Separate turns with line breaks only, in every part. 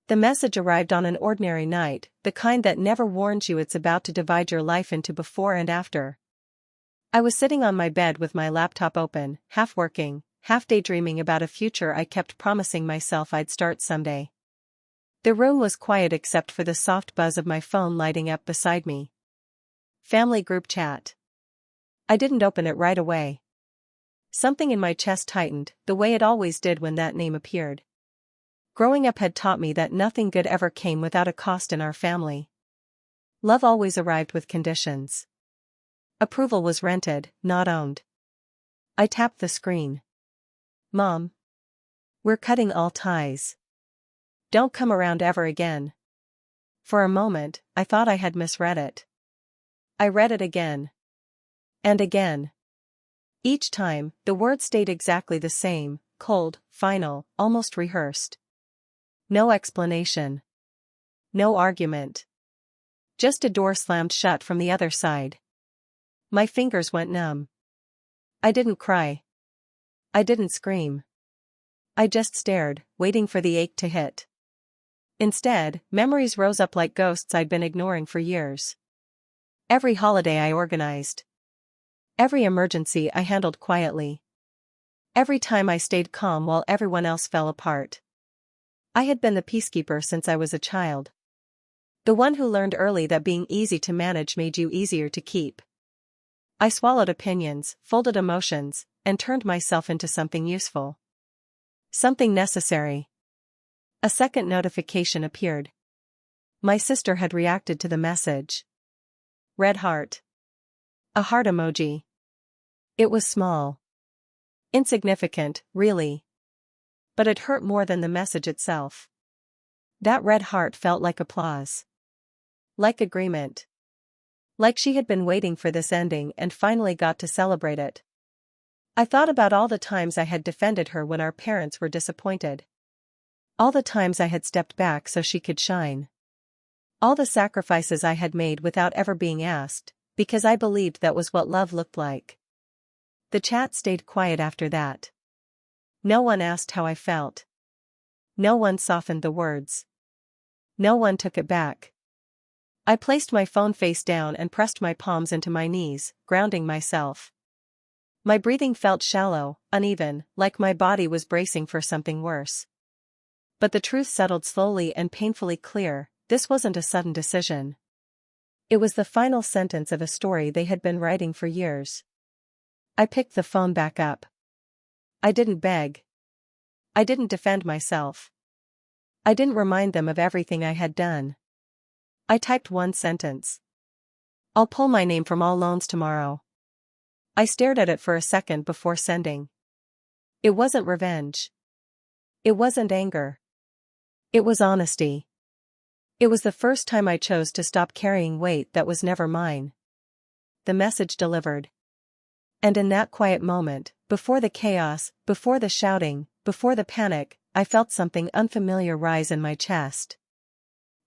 The message arrived on an ordinary night, the kind that never warns you it's about to divide your life into before and after. I was sitting on my bed with my laptop open, half working, half daydreaming about a future I kept promising myself I'd start someday. The room was quiet except for the soft buzz of my phone lighting up beside me. Family group chat. I didn't open it right away. Something in my chest tightened, the way it always did when that name appeared. Growing up had taught me that nothing good ever came without a cost in our family. Love always arrived with conditions. Approval was rented, not owned. I tapped the screen. Mom. We're cutting all ties. Don't come around ever again. For a moment, I thought I had misread it. I read it again. And again. Each time, the words stayed exactly the same, cold, final, almost rehearsed. No explanation. No argument. Just a door slammed shut from the other side. My fingers went numb. I didn't cry. I didn't scream. I just stared, waiting for the ache to hit. Instead, memories rose up like ghosts I'd been ignoring for years. Every holiday I organized. Every emergency I handled quietly. Every time I stayed calm while everyone else fell apart. I had been the peacekeeper since I was a child. The one who learned early that being easy to manage made you easier to keep. I swallowed opinions, folded emotions, and turned myself into something useful. Something necessary. A second notification appeared. My sister had reacted to the message. Red heart. A heart emoji. It was small. Insignificant, really. But it hurt more than the message itself. That red heart felt like applause. Like agreement. Like she had been waiting for this ending and finally got to celebrate it. I thought about all the times I had defended her when our parents were disappointed. All the times I had stepped back so she could shine. All the sacrifices I had made without ever being asked, because I believed that was what love looked like. The chat stayed quiet after that. No one asked how I felt. No one softened the words. No one took it back. I placed my phone face down and pressed my palms into my knees, grounding myself. My breathing felt shallow, uneven, like my body was bracing for something worse. But the truth settled slowly and painfully clear, this wasn't a sudden decision. It was the final sentence of a story they had been writing for years. I picked the phone back up. I didn't beg. I didn't defend myself. I didn't remind them of everything I had done. I typed one sentence. I'll pull my name from all loans tomorrow. I stared at it for a second before sending. It wasn't revenge. It wasn't anger. It was honesty. It was the first time I chose to stop carrying weight that was never mine. The message delivered. And in that quiet moment, before the chaos, before the shouting, before the panic, I felt something unfamiliar rise in my chest.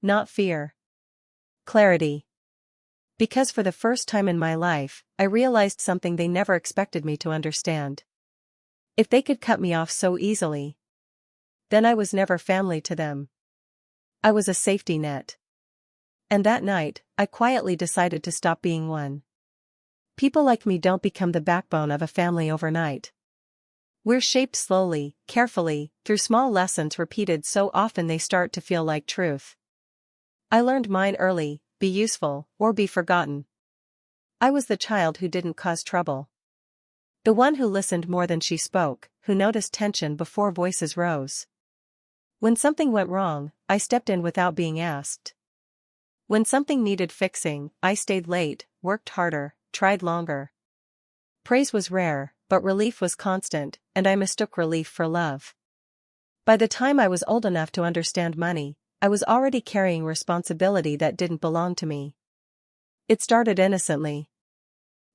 Not fear. Clarity. Because for the first time in my life, I realized something they never expected me to understand. If they could cut me off so easily, then I was never family to them. I was a safety net. And that night, I quietly decided to stop being one. People like me don't become the backbone of a family overnight. We're shaped slowly, carefully, through small lessons repeated so often they start to feel like truth. I learned mine early: be useful, or be forgotten. I was the child who didn't cause trouble. The one who listened more than she spoke, who noticed tension before voices rose. When something went wrong, I stepped in without being asked. When something needed fixing, I stayed late, worked harder, tried longer. Praise was rare, but relief was constant, and I mistook relief for love. By the time I was old enough to understand money, I was already carrying responsibility that didn't belong to me. It started innocently.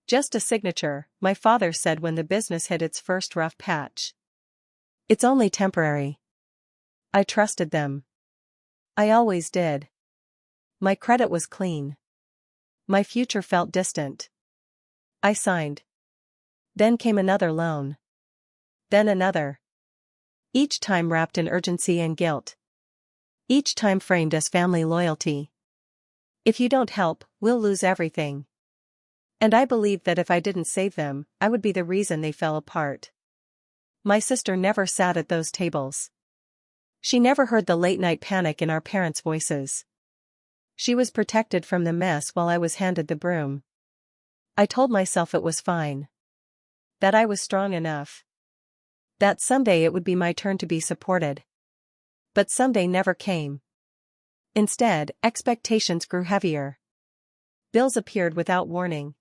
Just a signature, my father said when the business hit its first rough patch. It's only temporary. I trusted them. I always did. My credit was clean. My future felt distant. I signed. Then came another loan. Then another. Each time wrapped in urgency and guilt. each time framed as family loyalty. If you don't help, we'll lose everything. And I believed that if I didn't save them, I would be the reason they fell apart. My sister never sat at those tables. She never heard the late-night panic in our parents' voices. She was protected from the mess while I was handed the broom. I told myself it was fine. That I was strong enough. That someday it would be my turn to be supported. But someday never came. Instead, expectations grew heavier. Bills appeared without warning.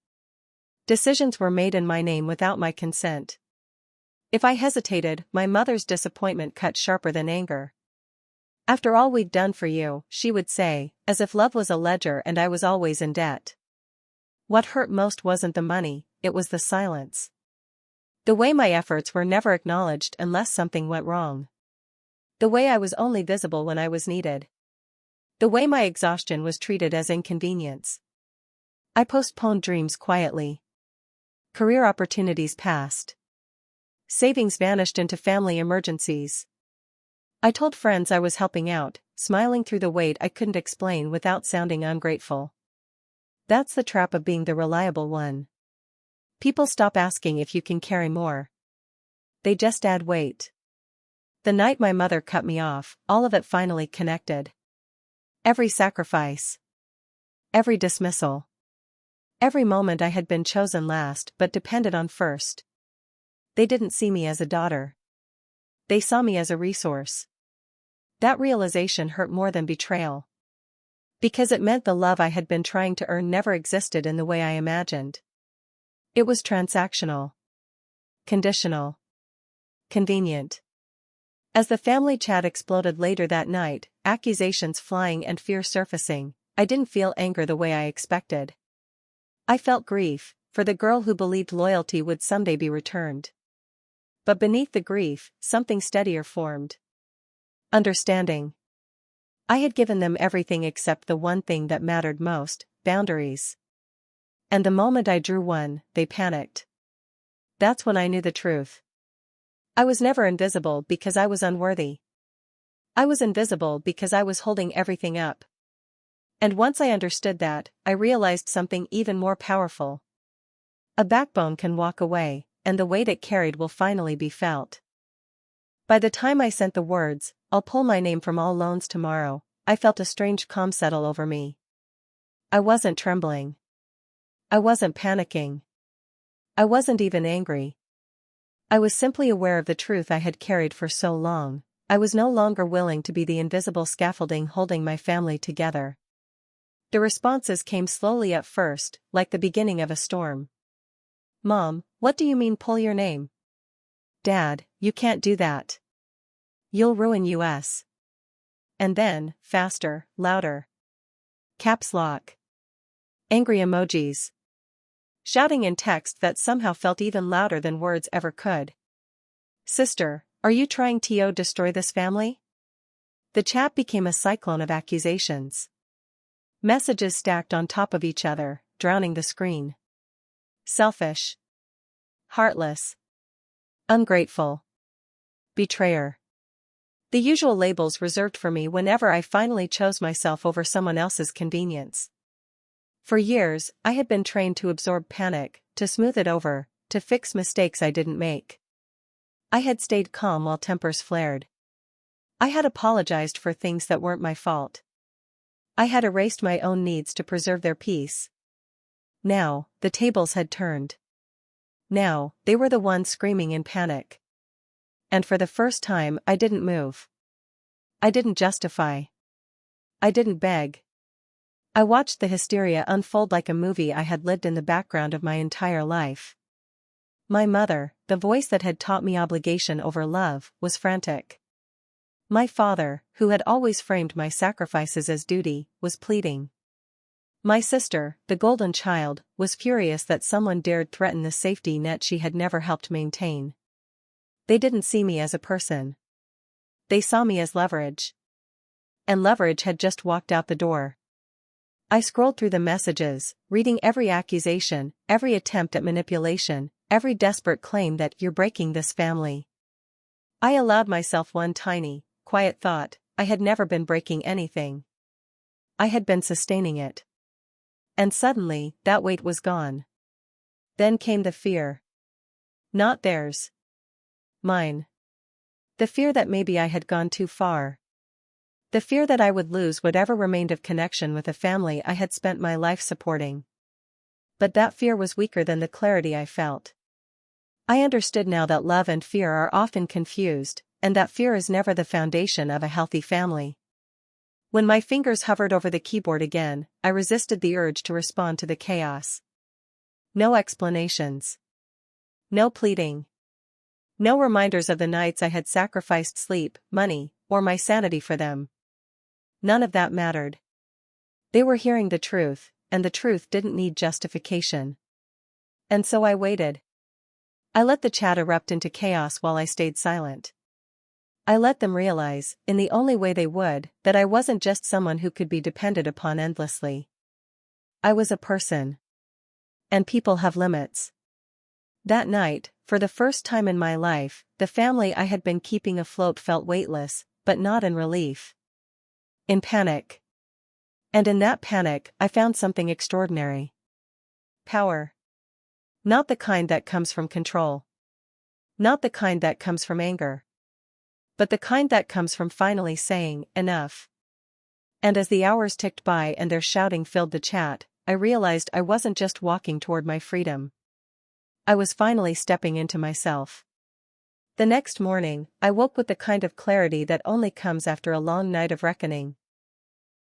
Decisions were made in my name without my consent. If I hesitated, my mother's disappointment cut sharper than anger. "After all we've done for you," she would say, as if love was a ledger and I was always in debt. What hurt most wasn't the money, it was the silence. The way my efforts were never acknowledged unless something went wrong. The way I was only visible when I was needed. The way my exhaustion was treated as inconvenience. I postponed dreams quietly. Career opportunities passed. Savings vanished into family emergencies. I told friends I was helping out, smiling through the weight I couldn't explain without sounding ungrateful. That's the trap of being the reliable one. People stop asking if you can carry more. They just add weight. The night my mother cut me off, all of it finally connected. Every sacrifice. Every dismissal. Every moment I had been chosen last but depended on first. They didn't see me as a daughter. They saw me as a resource. That realization hurt more than betrayal. Because it meant the love I had been trying to earn never existed in the way I imagined. It was transactional. Conditional. Convenient. As the family chat exploded later that night, accusations flying and fear surfacing, I didn't feel anger the way I expected. I felt grief, for the girl who believed loyalty would someday be returned. But beneath the grief, something steadier formed. Understanding. I had given them everything except the one thing that mattered most, boundaries. And the moment I drew one, they panicked. That's when I knew the truth. I was never invisible because I was unworthy. I was invisible because I was holding everything up. And once I understood that, I realized something even more powerful. A backbone can walk away, and the weight it carried will finally be felt. By the time I sent the words, "I'll pull my name from all loans tomorrow," I felt a strange calm settle over me. I wasn't trembling. I wasn't panicking. I wasn't even angry. I was simply aware of the truth I had carried for so long. I was no longer willing to be the invisible scaffolding holding my family together. The responses came slowly at first, like the beginning of a storm. "Mom, what do you mean pull your name?" "Dad, you can't do that. You'll ruin us." And then, faster, louder. Caps lock. Angry emojis. Shouting in text that somehow felt even louder than words ever could. "Sister, are you trying to destroy this family?" The chat became a cyclone of accusations. Messages stacked on top of each other, drowning the screen. Selfish. Heartless. Ungrateful. Betrayer. The usual labels reserved for me whenever I finally chose myself over someone else's convenience. For years, I had been trained to absorb panic, to smooth it over, to fix mistakes I didn't make. I had stayed calm while tempers flared. I had apologized for things that weren't my fault. I had erased my own needs to preserve their peace. Now, the tables had turned. Now, they were the ones screaming in panic. And for the first time, I didn't move. I didn't justify. I didn't beg. I watched the hysteria unfold like a movie I had lived in the background of my entire life. My mother, the voice that had taught me obligation over love, was frantic. My father, who had always framed my sacrifices as duty, was pleading. My sister, the golden child, was furious that someone dared threaten the safety net she had never helped maintain. They didn't see me as a person. They saw me as leverage. And leverage had just walked out the door. I scrolled through the messages, reading every accusation, every attempt at manipulation, every desperate claim that "you're breaking this family." I allowed myself one tiny, quiet thought: I had never been breaking anything. I had been sustaining it. And suddenly, that weight was gone. Then came the fear. Not theirs. Mine. The fear that maybe I had gone too far. The fear that I would lose whatever remained of connection with a family I had spent my life supporting. But that fear was weaker than the clarity I felt. I understood now that love and fear are often confused, and that fear is never the foundation of a healthy family. When my fingers hovered over the keyboard again, I resisted the urge to respond to the chaos. No explanations. No pleading. No reminders of the nights I had sacrificed sleep, money, or my sanity for them. None of that mattered. They were hearing the truth, and the truth didn't need justification. And so I waited. I let the chat erupt into chaos while I stayed silent. I let them realize, in the only way they would, that I wasn't just someone who could be depended upon endlessly. I was a person. And people have limits. That night, for the first time in my life, the family I had been keeping afloat felt weightless, but not in relief. In panic. And in that panic, I found something extraordinary. Power. Not the kind that comes from control. Not the kind that comes from anger. But the kind that comes from finally saying, enough. And as the hours ticked by and their shouting filled the chat, I realized I wasn't just walking toward my freedom. I was finally stepping into myself. The next morning, I woke with the kind of clarity that only comes after a long night of reckoning.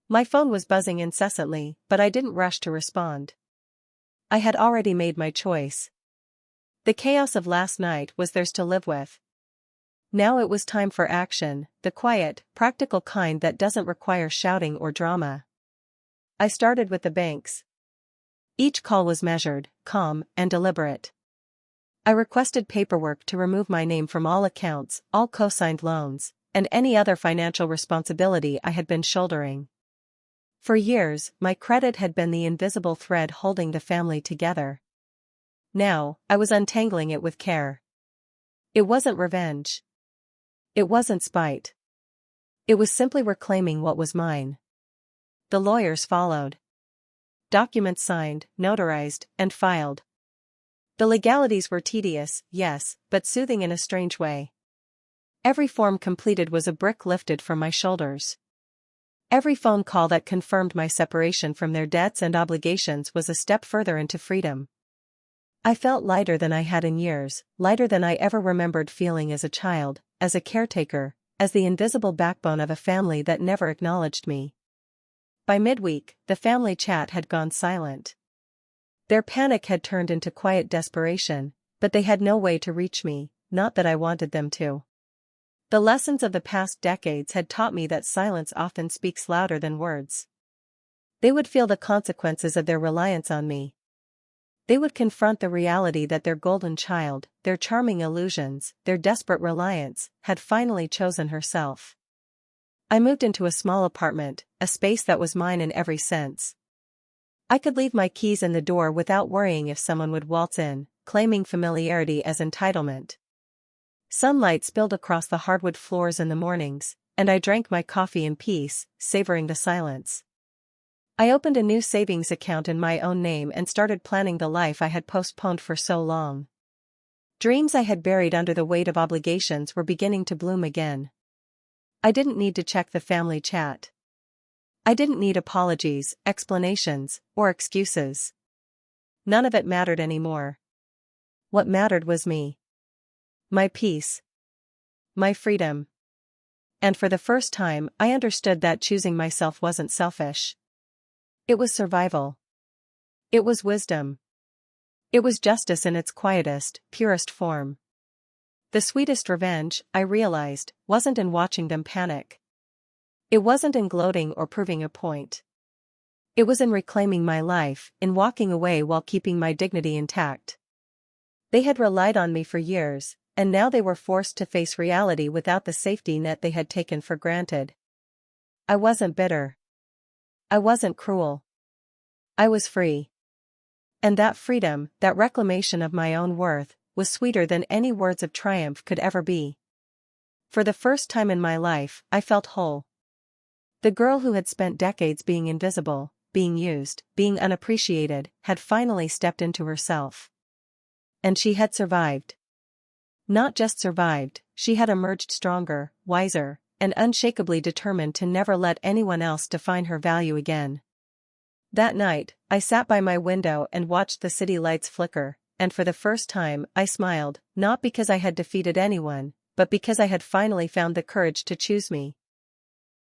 My phone was buzzing incessantly, but I didn't rush to respond. I had already made my choice. The chaos of last night was theirs to live with. Now it was time for action, the quiet, practical kind that doesn't require shouting or drama. I started with the banks. Each call was measured, calm, and deliberate. I requested paperwork to remove my name from all accounts, all co-signed loans, and any other financial responsibility I had been shouldering. For years, my credit had been the invisible thread holding the family together. Now, I was untangling it with care. It wasn't revenge. It wasn't spite. It was simply reclaiming what was mine. The lawyers followed. Documents signed, notarized, and filed. The legalities were tedious, yes, but soothing in a strange way. Every form completed was a brick lifted from my shoulders. Every phone call that confirmed my separation from their debts and obligations was a step further into freedom. I felt lighter than I had in years, lighter than I ever remembered feeling as a child, as a caretaker, as the invisible backbone of a family that never acknowledged me. By midweek, the family chat had gone silent. Their panic had turned into quiet desperation, but they had no way to reach me, not that I wanted them to. The lessons of the past decades had taught me that silence often speaks louder than words. They would feel the consequences of their reliance on me. They would confront the reality that their golden child, their charming illusions, their desperate reliance, had finally chosen herself. I moved into a small apartment, a space that was mine in every sense. I could leave my keys in the door without worrying if someone would waltz in, claiming familiarity as entitlement. Sunlight spilled across the hardwood floors in the mornings, and I drank my coffee in peace, savoring the silence. I opened a new savings account in my own name and started planning the life I had postponed for so long. Dreams I had buried under the weight of obligations were beginning to bloom again. I didn't need to check the family chat. I didn't need apologies, explanations, or excuses. None of it mattered anymore. What mattered was me. My peace. My freedom. And for the first time, I understood that choosing myself wasn't selfish. It was survival. It was wisdom. It was justice in its quietest, purest form. The sweetest revenge, I realized, wasn't in watching them panic. It wasn't in gloating or proving a point. It was in reclaiming my life, in walking away while keeping my dignity intact. They had relied on me for years, and now they were forced to face reality without the safety net they had taken for granted. I wasn't bitter. I wasn't cruel. I was free. And that freedom, that reclamation of my own worth, was sweeter than any words of triumph could ever be. For the first time in my life, I felt whole. The girl who had spent decades being invisible, being used, being unappreciated, had finally stepped into herself. And she had survived. Not just survived, she had emerged stronger, wiser, and unshakably determined to never let anyone else define her value again. That night, I sat by my window and watched the city lights flicker, and for the first time I smiled, not because I had defeated anyone, but because I had finally found the courage to choose me.